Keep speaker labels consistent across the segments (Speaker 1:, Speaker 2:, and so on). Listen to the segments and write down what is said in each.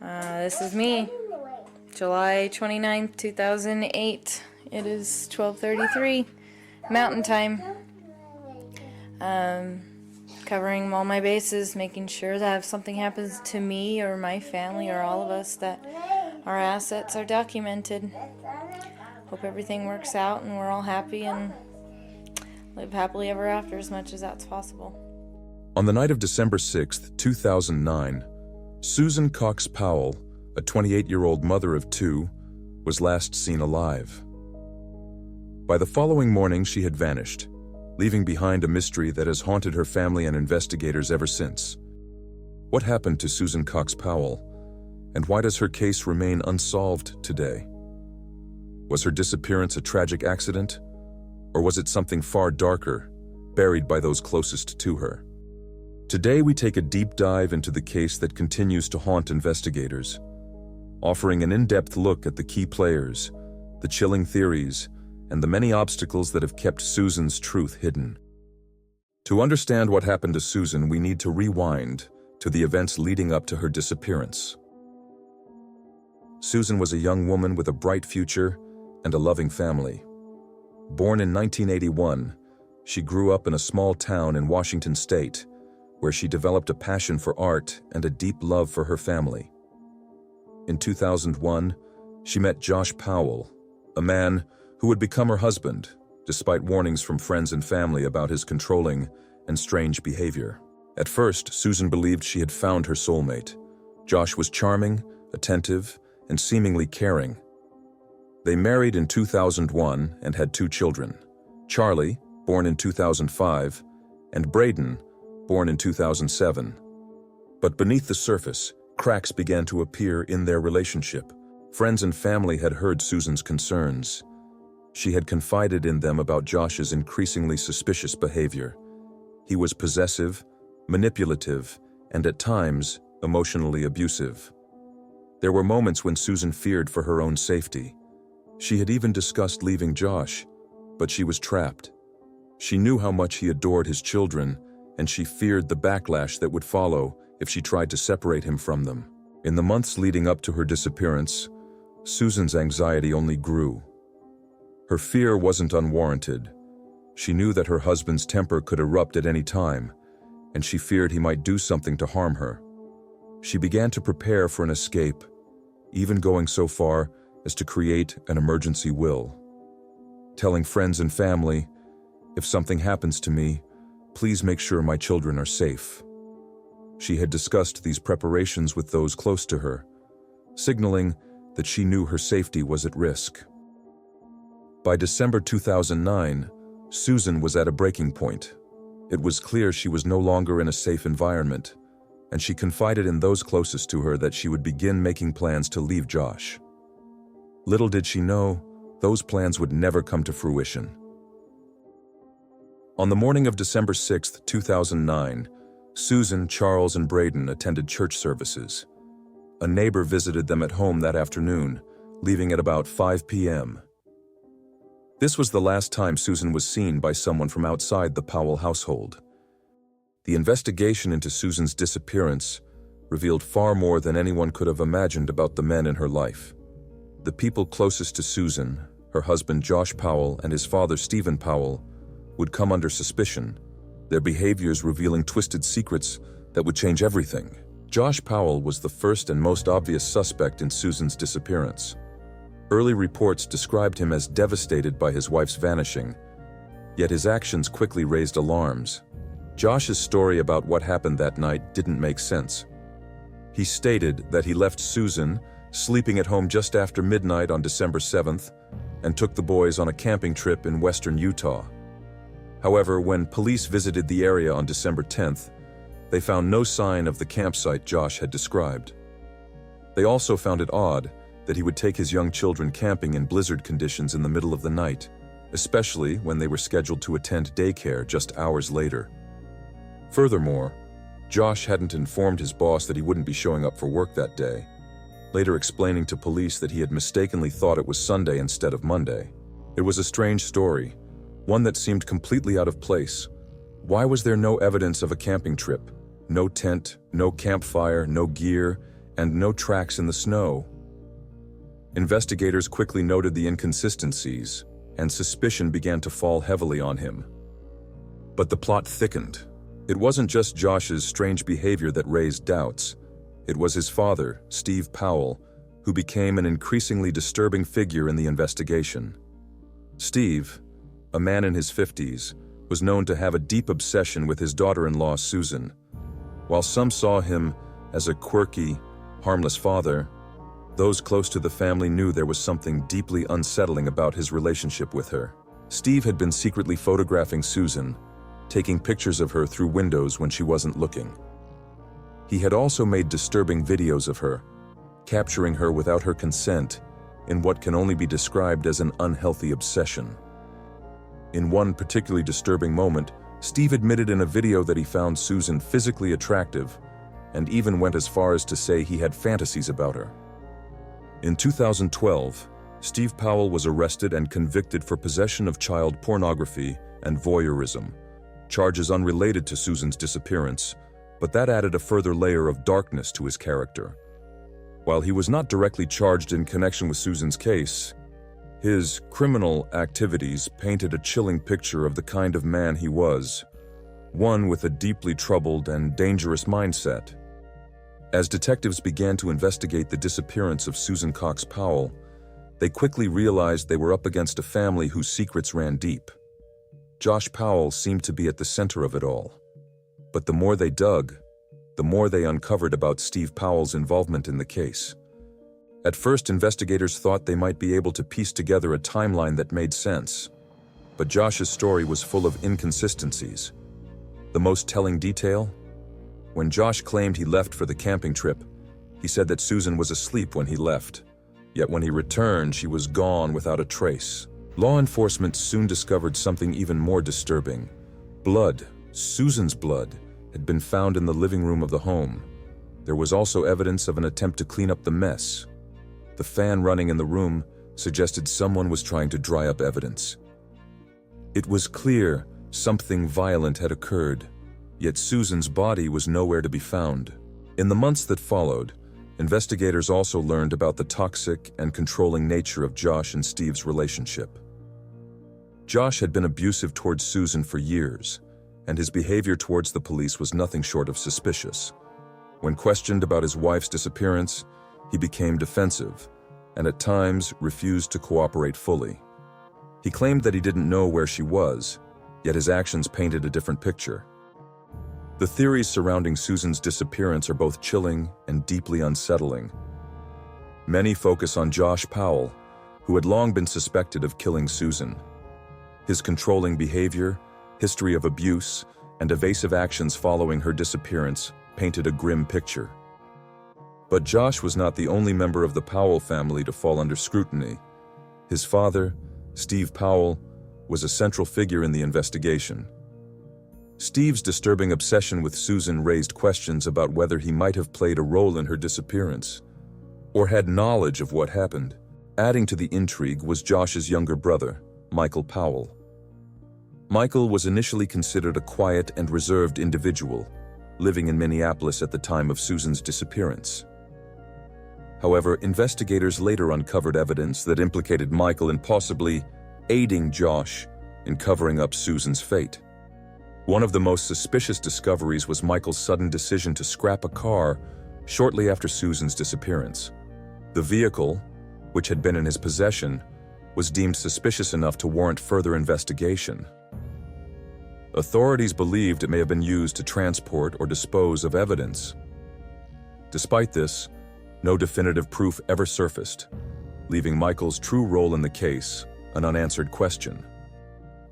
Speaker 1: This is me, July 29th, 2008. It is 12:33 Mountain Time. Covering all my bases, making sure that if something happens to me or my family or all of us, that our assets are documented. Hope everything works out and we're all happy and live happily ever after as much as that's possible.
Speaker 2: On the night of December 6th, 2009, Susan Cox Powell, a 28-year-old mother of two, was last seen alive. By the following morning, she had vanished, leaving behind a mystery that has haunted her family and investigators ever since. What happened to Susan Cox Powell, and why does her case remain unsolved today? Was her disappearance a tragic accident, or was it something far darker, buried by those closest to her? Today we take a deep dive into the case that continues to haunt investigators, offering an in-depth look at the key players, the chilling theories, and the many obstacles that have kept Susan's truth hidden. To understand what happened to Susan, we need to rewind to the events leading up to her disappearance. Susan was a young woman with a bright future and a loving family. Born in 1981, she grew up in a small town in Washington State, where she developed a passion for art and a deep love for her family. In 2001, she met Josh Powell, a man who would become her husband, despite warnings from friends and family about his controlling and strange behavior. At first, Susan believed she had found her soulmate. Josh was charming, attentive, and seemingly caring. They married in 2001 and had two children, Charlie, born in 2005, and Braden, born in 2007. But beneath the surface, cracks began to appear in their relationship. Friends and family had heard Susan's concerns. She had confided in them about Josh's increasingly suspicious behavior. He was possessive, manipulative, and at times, emotionally abusive. There were moments when Susan feared for her own safety. She had even discussed leaving Josh, but she was trapped. She knew how much he adored his children, and she feared the backlash that would follow if she tried to separate him from them. In the months leading up to her disappearance, Susan's anxiety only grew. Her fear wasn't unwarranted. She knew that her husband's temper could erupt at any time, and she feared he might do something to harm her. She began to prepare for an escape, even going so far as to create an emergency will. Telling friends and family, "If something happens to me, please make sure my children are safe." She had discussed these preparations with those close to her, signaling that she knew her safety was at risk. By December 2009, Susan was at a breaking point. It was clear she was no longer in a safe environment, and she confided in those closest to her that she would begin making plans to leave Josh. Little did she know, those plans would never come to fruition. On the morning of December 6, 2009, Susan, Charles, and Braden attended church services. A neighbor visited them at home that afternoon, leaving at about 5 p.m. This was the last time Susan was seen by someone from outside the Powell household. The investigation into Susan's disappearance revealed far more than anyone could have imagined about the men in her life. The people closest to Susan, her husband Josh Powell and his father Stephen Powell, would come under suspicion, their behaviors revealing twisted secrets that would change everything. Josh Powell was the first and most obvious suspect in Susan's disappearance. Early reports described him as devastated by his wife's vanishing, yet his actions quickly raised alarms. Josh's story about what happened that night didn't make sense. He stated that he left Susan sleeping at home just after midnight on December 7th and took the boys on a camping trip in western Utah. However, when police visited the area on December 10th, they found no sign of the campsite Josh had described. They also found it odd that he would take his young children camping in blizzard conditions in the middle of the night, especially when they were scheduled to attend daycare just hours later. Furthermore, Josh hadn't informed his boss that he wouldn't be showing up for work that day, later explaining to police that he had mistakenly thought it was Sunday instead of Monday. It was a strange story, one that seemed completely out of place. Why was there no evidence of a camping trip? No tent, no campfire, no gear, and no tracks in the snow. Investigators quickly noted the inconsistencies, and suspicion began to fall heavily on him. But the plot thickened. It wasn't just Josh's strange behavior that raised doubts. It was his father, Steve Powell, who became an increasingly disturbing figure in the investigation. Steve, a man in his 50s, was known to have a deep obsession with his daughter-in-law, Susan. While some saw him as a quirky, harmless father, those close to the family knew there was something deeply unsettling about his relationship with her. Steve had been secretly photographing Susan, taking pictures of her through windows when she wasn't looking. He had also made disturbing videos of her, capturing her without her consent in what can only be described as an unhealthy obsession. In one particularly disturbing moment, Steve admitted in a video that he found Susan physically attractive and even went as far as to say he had fantasies about her. In 2012, Steve Powell was arrested and convicted for possession of child pornography and voyeurism, charges unrelated to Susan's disappearance, but that added a further layer of darkness to his character. While he was not directly charged in connection with Susan's case, his criminal activities painted a chilling picture of the kind of man he was, one with a deeply troubled and dangerous mindset. As detectives began to investigate the disappearance of Susan Cox Powell, they quickly realized they were up against a family whose secrets ran deep. Josh Powell seemed to be at the center of it all. But the more they dug, the more they uncovered about Steve Powell's involvement in the case. At first, investigators thought they might be able to piece together a timeline that made sense. But Josh's story was full of inconsistencies. The most telling detail? When Josh claimed he left for the camping trip, he said that Susan was asleep when he left. Yet when he returned, she was gone without a trace. Law enforcement soon discovered something even more disturbing. Blood, Susan's blood, had been found in the living room of the home. There was also evidence of an attempt to clean up the mess. The fan running in the room suggested someone was trying to dry up evidence. It was clear something violent had occurred, yet Susan's body was nowhere to be found. In the months that followed, investigators also learned about the toxic and controlling nature of Josh and Steve's relationship. Josh had been abusive towards Susan for years, and his behavior towards the police was nothing short of suspicious. When questioned about his wife's disappearance, he became defensive, and at times refused to cooperate fully. He claimed that he didn't know where she was, yet his actions painted a different picture. The theories surrounding Susan's disappearance are both chilling and deeply unsettling. Many focus on Josh Powell, who had long been suspected of killing Susan. His controlling behavior, history of abuse, and evasive actions following her disappearance painted a grim picture. But Josh was not the only member of the Powell family to fall under scrutiny. His father, Steve Powell, was a central figure in the investigation. Steve's disturbing obsession with Susan raised questions about whether he might have played a role in her disappearance, or had knowledge of what happened. Adding to the intrigue was Josh's younger brother, Michael Powell. Michael was initially considered a quiet and reserved individual, living in Minneapolis at the time of Susan's disappearance. However, investigators later uncovered evidence that implicated Michael in possibly aiding Josh in covering up Susan's fate. One of the most suspicious discoveries was Michael's sudden decision to scrap a car shortly after Susan's disappearance. The vehicle, which had been in his possession, was deemed suspicious enough to warrant further investigation. Authorities believed it may have been used to transport or dispose of evidence. Despite this, no definitive proof ever surfaced, leaving Michael's true role in the case an unanswered question.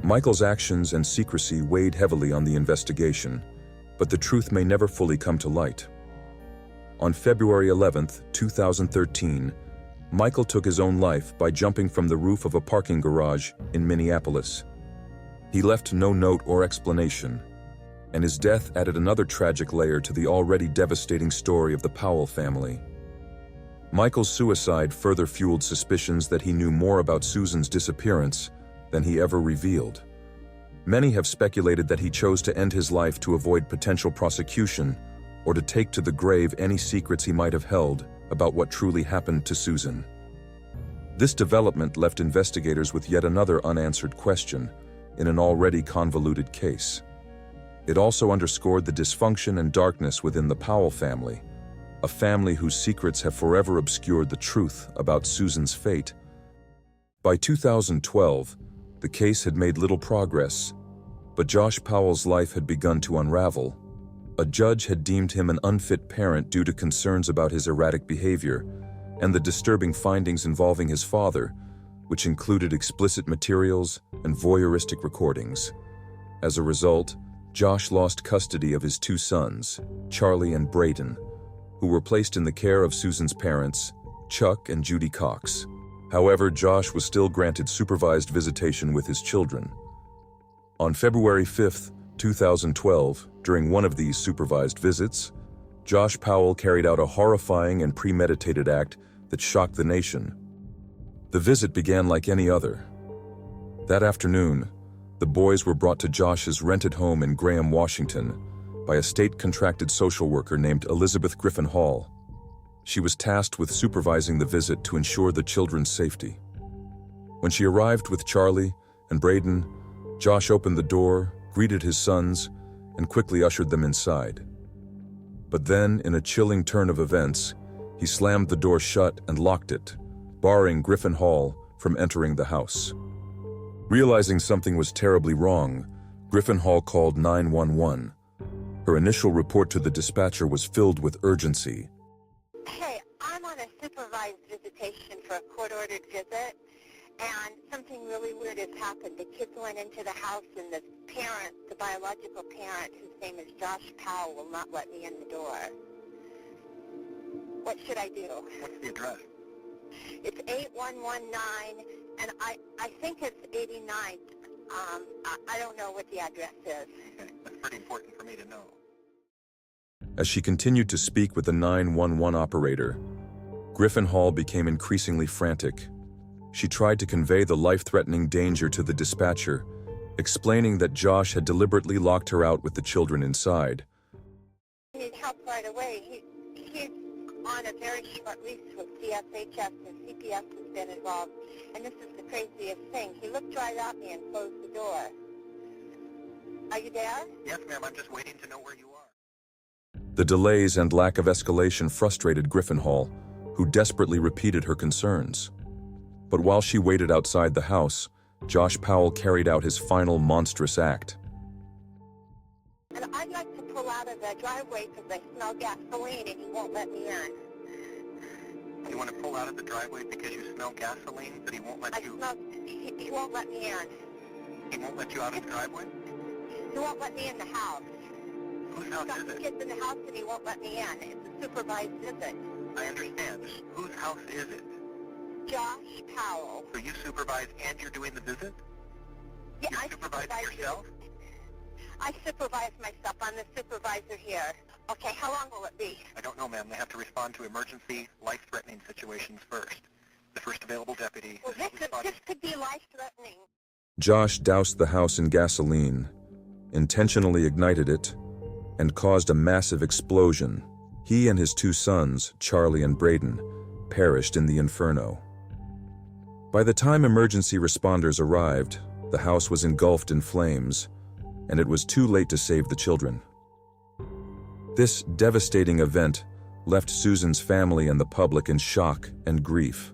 Speaker 2: Michael's actions and secrecy weighed heavily on the investigation, but the truth may never fully come to light. On February 11, 2013, Michael took his own life by jumping from the roof of a parking garage in Minneapolis. He left no note or explanation, and his death added another tragic layer to the already devastating story of the Powell family. Michael's suicide further fueled suspicions that he knew more about Susan's disappearance than he ever revealed. Many have speculated that he chose to end his life to avoid potential prosecution or to take to the grave any secrets he might have held about what truly happened to Susan. This development left investigators with yet another unanswered question in an already convoluted case. It also underscored the dysfunction and darkness within the Powell family, a family whose secrets have forever obscured the truth about Susan's fate. By 2012, the case had made little progress, but Josh Powell's life had begun to unravel. A judge had deemed him an unfit parent due to concerns about his erratic behavior and the disturbing findings involving his father, which included explicit materials and voyeuristic recordings. As a result, Josh lost custody of his two sons, Charlie and Braden, who were placed in the care of Susan's parents, Chuck and Judy Cox. However, Josh was still granted supervised visitation with his children. On February 5, 2012, during one of these supervised visits, Josh Powell carried out a horrifying and premeditated act that shocked the nation. The visit began like any other. That afternoon, the boys were brought to Josh's rented home in Graham, Washington, by a state-contracted social worker named Elizabeth Griffin Hall. She was tasked with supervising the visit to ensure the children's safety. When she arrived with Charlie and Braden, Josh opened the door, greeted his sons, and quickly ushered them inside. But then, in a chilling turn of events, he slammed the door shut and locked it, barring Griffin Hall from entering the house. Realizing something was terribly wrong, Griffin Hall called 911. Her initial report to the dispatcher was filled with urgency.
Speaker 3: Hey, I'm on a supervised visitation for a court-ordered visit, and something really weird has happened. The kids went into the house, and the parent, the biological parent, whose name is Josh Powell, will not let me in the door. What should I do?
Speaker 4: What's the address?
Speaker 3: It's 8119, and I think it's 89. I don't know what the address is.
Speaker 4: Okay, that's pretty important for me to know.
Speaker 2: As she continued to speak with the 911 operator, Griffin Hall became increasingly frantic. She tried to convey the life-threatening danger to the dispatcher, explaining that Josh had deliberately locked her out with the children inside.
Speaker 3: I need help right away. He's on a very short lease with CSHS, and CPS has been involved. And this is the craziest thing. He looked right at me and closed the door. Are you there?
Speaker 4: Yes, ma'am, I'm just waiting to know where you are.
Speaker 2: The delays and lack of escalation frustrated Griffin Hall, who desperately repeated her concerns. But while she waited outside the house, Josh Powell carried out his final monstrous act.
Speaker 3: And I'd like to pull out of the driveway because I smell gasoline and he won't let me in.
Speaker 4: You want to pull out of the driveway because you smell gasoline, but he won't let you...
Speaker 3: He won't let me in.
Speaker 4: He won't let you out of the driveway?
Speaker 3: He won't let me in the house.
Speaker 4: Whose house
Speaker 3: He's
Speaker 4: is
Speaker 3: got the
Speaker 4: it?
Speaker 3: kids in the house and he won't let me in. It's a supervised visit.
Speaker 4: I understand. Whose house is it?
Speaker 3: Josh Powell.
Speaker 4: So you supervise and you're doing the visit?
Speaker 3: Yeah,
Speaker 4: You
Speaker 3: I
Speaker 4: supervise
Speaker 3: supervise
Speaker 4: yourself?
Speaker 3: I supervise myself. I'm the supervisor here. Okay, how long will it be?
Speaker 4: I don't know, ma'am. They have to respond to emergency, life-threatening situations first. The first available deputy...
Speaker 3: Well, this could be life-threatening.
Speaker 2: Josh doused the house in gasoline, intentionally ignited it, and caused a massive explosion. He and his two sons, Charlie and Braden, perished in the inferno. By the time emergency responders arrived, the house was engulfed in flames, and it was too late to save the children. This devastating event left Susan's family and the public in shock and grief.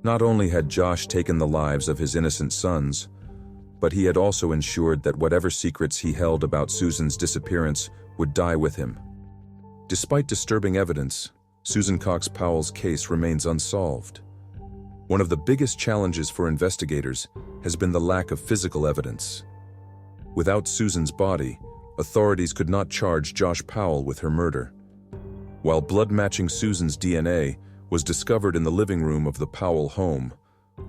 Speaker 2: Not only had Josh taken the lives of his innocent sons, but he had also ensured that whatever secrets he held about Susan's disappearance would die with him. Despite disturbing evidence, Susan Cox Powell's case remains unsolved. One of the biggest challenges for investigators has been the lack of physical evidence. Without Susan's body, authorities could not charge Josh Powell with her murder. While blood matching Susan's DNA was discovered in the living room of the Powell home,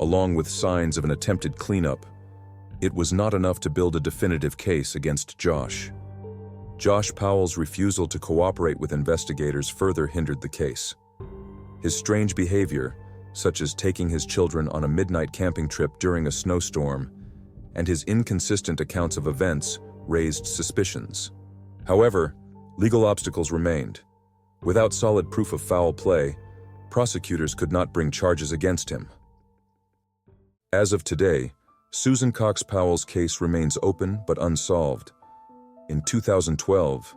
Speaker 2: along with signs of an attempted cleanup, it was not enough to build a definitive case against Josh. Josh Powell's refusal to cooperate with investigators further hindered the case. His strange behavior, such as taking his children on a midnight camping trip during a snowstorm, and his inconsistent accounts of events, raised suspicions. However, Legal obstacles remained. Without solid proof of foul play, prosecutors could not bring charges against him. As of today, Susan Cox Powell's case remains open but unsolved. In 2012,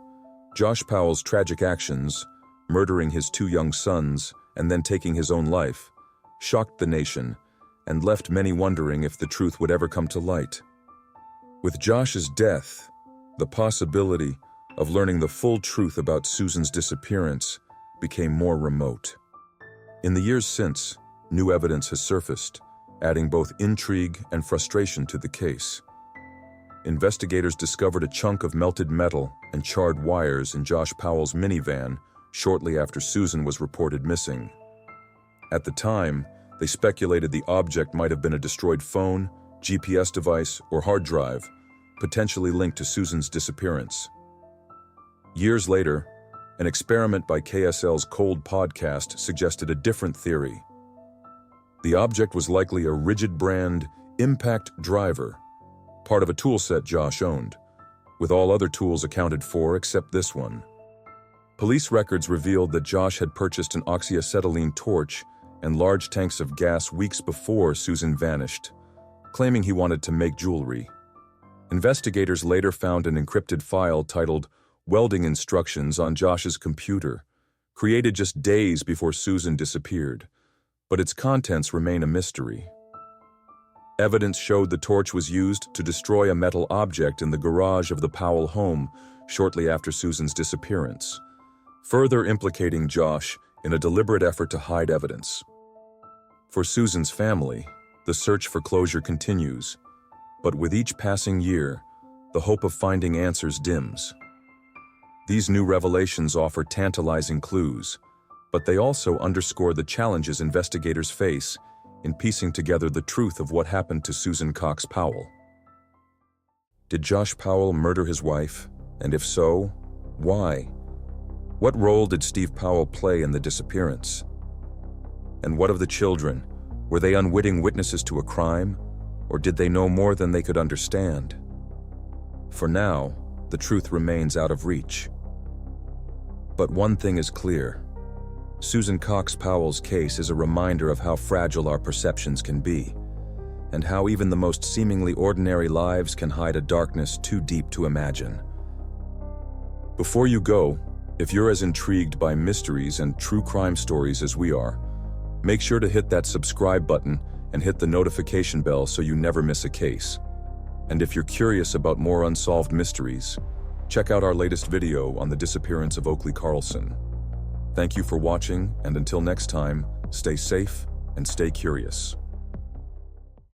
Speaker 2: Josh Powell's tragic actions, murdering his 2 young sons and then taking his own life, shocked the nation and left many wondering if the truth would ever come to light. With Josh's death, the possibility of learning the full truth about Susan's disappearance became more remote. In the years since, new evidence has surfaced, adding both intrigue and frustration to the case. Investigators discovered a chunk of melted metal and charred wires in Josh Powell's minivan shortly after Susan was reported missing. At the time, they speculated the object might have been a destroyed phone, GPS device, or hard drive, potentially linked to Susan's disappearance. Years later, an experiment by KSL's Cold podcast suggested a different theory. The object was likely a rigid brand impact driver, part of a toolset Josh owned, with all other tools accounted for except this one. Police records revealed that Josh had purchased an oxyacetylene torch and large tanks of gas weeks before Susan vanished, claiming he wanted to make jewelry. Investigators later found an encrypted file titled "Welding Instructions" on Josh's computer, created just days before Susan disappeared, but its contents remain a mystery. Evidence showed the torch was used to destroy a metal object in the garage of the Powell home shortly after Susan's disappearance, further implicating Josh in a deliberate effort to hide evidence. For Susan's family, the search for closure continues, but with each passing year, the hope of finding answers dims. These new revelations offer tantalizing clues, but they also underscore the challenges investigators face in piecing together the truth of what happened to Susan Cox Powell. Did Josh Powell murder his wife? And if so, why? What role did Steve Powell play in the disappearance? And what of the children? Were they unwitting witnesses to a crime, or did they know more than they could understand? For now, the truth remains out of reach. But one thing is clear. Susan Cox Powell's case is a reminder of how fragile our perceptions can be, and how even the most seemingly ordinary lives can hide a darkness too deep to imagine. Before you go, if you're as intrigued by mysteries and true crime stories as we are, make sure to hit that subscribe button and hit the notification bell so you never miss a case. And if you're curious about more unsolved mysteries, check out our latest video on the disappearance of Oakley Carlson. Thank you for watching, and until next time, stay safe and stay curious.